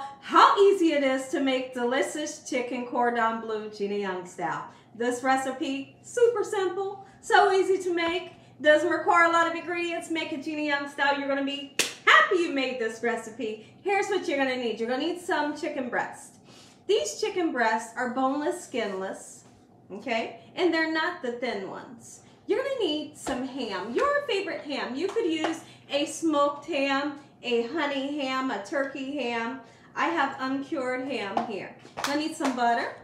all how easy it is to make delicious chicken cordon bleu Gina Young style. This recipe, super simple, so easy to make, doesn't require a lot of ingredients. Make it Gina Young style. You're going to be happy you made this recipe. Here's what you're going to need. You're going to need some chicken breast. These chicken breasts are boneless, skinless, okay, and they're not the thin ones. You're going to need some ham, your favorite ham. You could use a smoked ham, a honey ham, a turkey ham. I have uncured ham here. You're going to need some butter.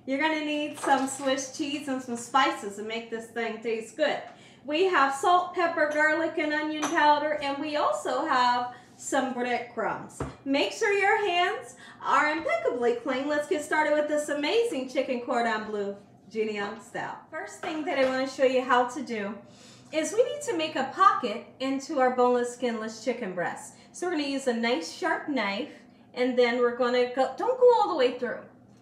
You're going to need some Swiss cheese and some spices to make this thing taste good. We have salt, pepper, garlic, and onion powder, and we also have some breadcrumbs. Make sure your hands are impeccably clean. Let's get started with this amazing chicken cordon bleu Gina Young style. First thing that I want to show you how to do is we need to make a pocket into our boneless, skinless chicken breast. So we're going to use a nice sharp knife, and then we're going to go, don't go all the way through,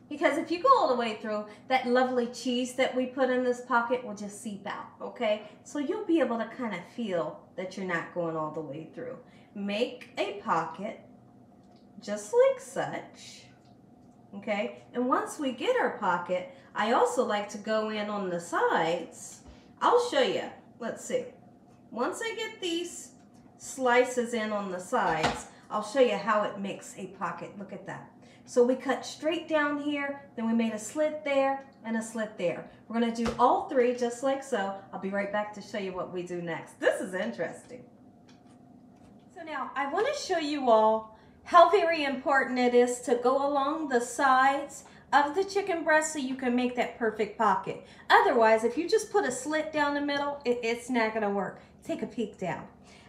because if you go all the way through, that lovely cheese that we put in this pocket will just seep out, okay? So you'll be able to kind of feel that you're not going all the way through. Make a pocket just like such, okay? And once we get our pocket, I also like to go in on the sides. I'll show you. Let's see. Once I get these slices in on the sides, I'll show you how it makes a pocket. Look at that. So we cut straight down here, then we made a slit there and a slit there. We're going to do all three just like so. I'll be right back to show you what we do next. This is interesting. So now I want to show you all how very important it is to go along the sides of the chicken breast so you can make that perfect pocket. Otherwise, if you just put a slit down the middle, it's not going to work. Take a peek down.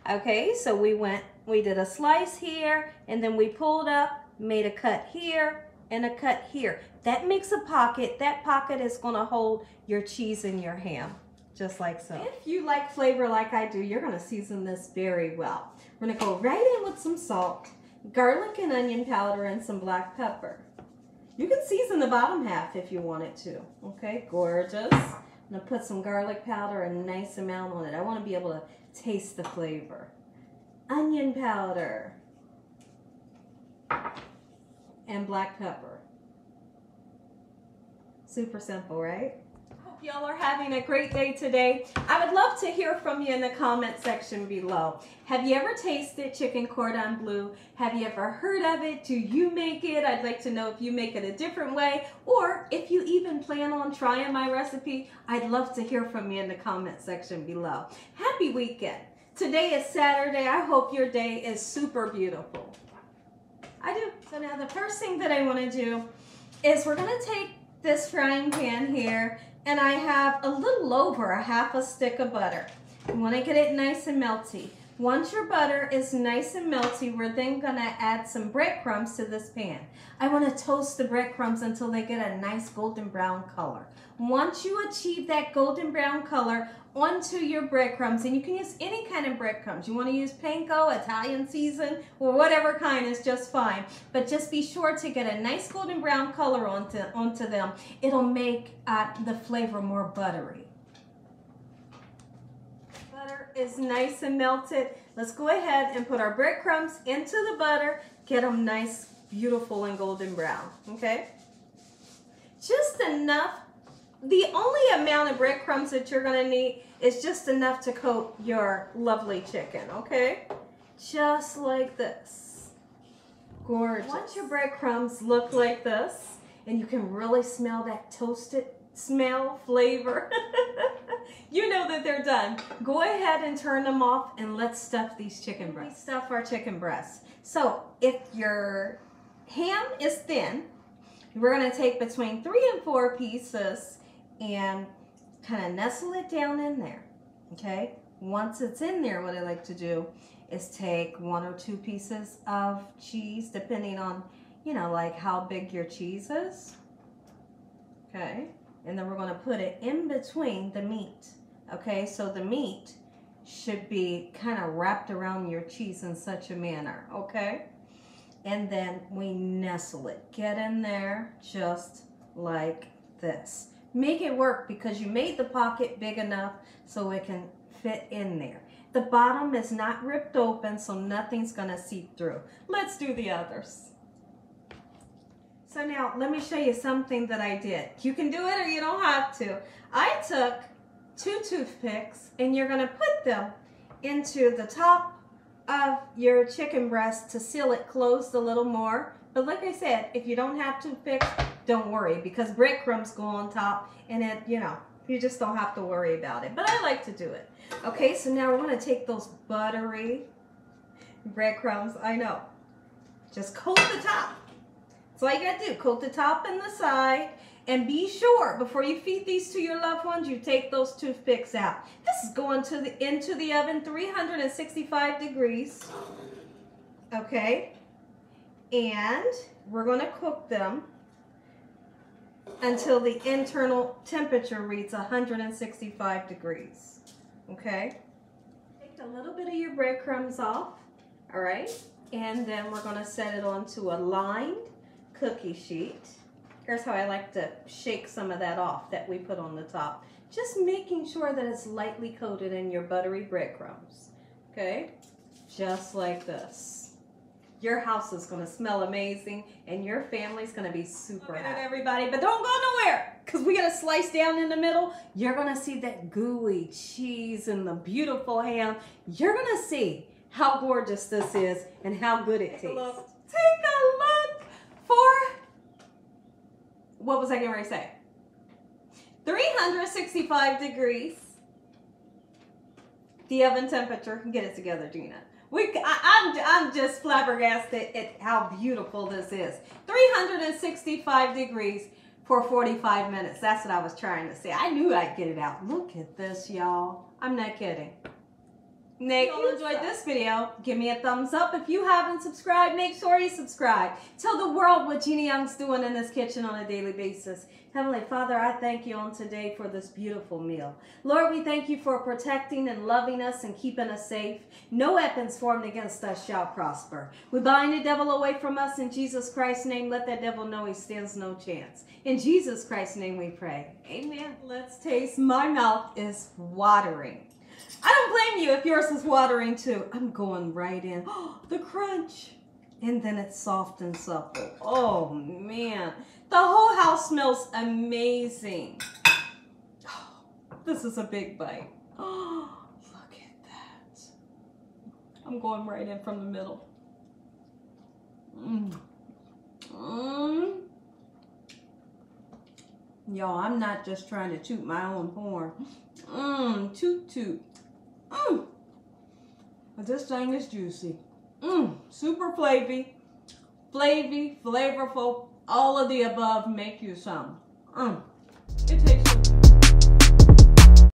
Okay, so we did a slice here, and then we pulled up, made a cut here, and a cut here. That makes a pocket. That pocket is going to hold your cheese and your ham, just like so. If you like flavor like I do, you're going to season this very well. We're going to go right in with some salt, garlic and onion powder, and some black pepper. You can season the bottom half if you wanted to. Okay, gorgeous. I'm going to put some garlic powder, a nice amount on it. I want to be able to taste the flavor. Onion powder and black pepper. Super simple, right? Hope y'all are having a great day today. I would love to hear from you in the comment section below. Have you ever tasted chicken cordon bleu? Have you ever heard of it? Do you make it? I'd like to know if you make it a different way, or if you even plan on trying my recipe. I'd love to hear from you in the comment section below. Happy weekend. Today is Saturday. I hope your day is super beautiful. I do. So now the first thing that I want to do is we're going to take this frying pan here, and I have a little over a half a stick of butter. You want to get it nice and melty. Once your butter is nice and melty, we're then going to add some breadcrumbs to this pan. I want to toast the breadcrumbs until they get a nice golden brown color. Once you achieve that golden brown color onto your breadcrumbs, and you can use any kind of breadcrumbs. You want to use panko, Italian season, or whatever kind is just fine. But just be sure to get a nice golden brown color onto them. It'll make the flavor more buttery. Butter is nice and melted. Let's go ahead and put our breadcrumbs into the butter. Get them nice, beautiful, and golden brown. Okay? Just enough. The only amount of breadcrumbs that you're going to need is just enough to coat your lovely chicken, okay? Just like this. Gorgeous. Once your breadcrumbs look like this, and you can really smell that toasted smell, flavor, you know that they're done. Go ahead and turn them off, and let's stuff these chicken breasts. We stuff our chicken breasts. So if your ham is thin, we're going to take between 3 and 4 pieces and kind of nestle it down in there, okay? Once it's in there, what I like to do is take 1 or 2 pieces of cheese, depending on, you know, like how big your cheese is, okay? And then we're going to put it in between the meat, okay? So the meat should be kind of wrapped around your cheese in such a manner, okay? And then we nestle it. Get in there just like this. Make it work because you made the pocket big enough so it can fit in there. The bottom is not ripped open, so nothing's going to seep through. Let's do the others. So now let me show you something that I did. You can do it or you don't have to. I took 2 toothpicks and you're gonna put them into the top of your chicken breast to seal it closed a little more. But like I said, if you don't have toothpicks, don't worry, because breadcrumbs go on top and it, you know, you just don't have to worry about it. But I like to do it. Okay, so now we're gonna take those buttery breadcrumbs. I know. Just coat the top. That's all you gotta do. Coat the top and the side. And be sure, before you feed these to your loved ones, you take those toothpicks out. This is going into the oven, 365 degrees. Okay? And we're going to cook them until the internal temperature reads 165 degrees. Okay? Take a little bit of your breadcrumbs off. All right? And then we're going to set it onto a lined cookie sheet. Here's how I like to shake some of that off that we put on the top. Just making sure that it's lightly coated in your buttery breadcrumbs. Okay? Just like this. Your house is going to smell amazing and your family's going to be super happy. Look at it, everybody, but don't go nowhere because we got to slice down in the middle. You're going to see that gooey cheese and the beautiful ham. You're going to see how gorgeous this is and how good it tastes. Take a look for... What was I getting ready to say? 365 degrees. The oven temperature. Get it together, Gina. I'm just flabbergasted at how beautiful this is. 365 degrees for 45 minutes. That's what I was trying to say. I knew I'd get it out. Look at this, y'all. I'm not kidding. If you enjoyed this video, give me a thumbs up. If you haven't subscribed, make sure you subscribe. Tell the world what Gina Young's doing in this kitchen on a daily basis. Heavenly Father, I thank you on today for this beautiful meal. Lord, we thank you for protecting and loving us and keeping us safe. No weapons formed against us shall prosper. We bind the devil away from us in Jesus Christ's name. Let that devil know he stands no chance. In Jesus Christ's name we pray. Amen. Let's taste. My mouth is watering. I don't blame you if yours is watering too. I'm going right in. Oh, the crunch. And then it's soft and supple. Oh, man. The whole house smells amazing. Oh, this is a big bite. Oh, look at that. I'm going right in from the middle. Y'all, I'm not just trying to toot my own horn. Toot toot. This thing is juicy. Super flavorful, all of the above make you some. It tastes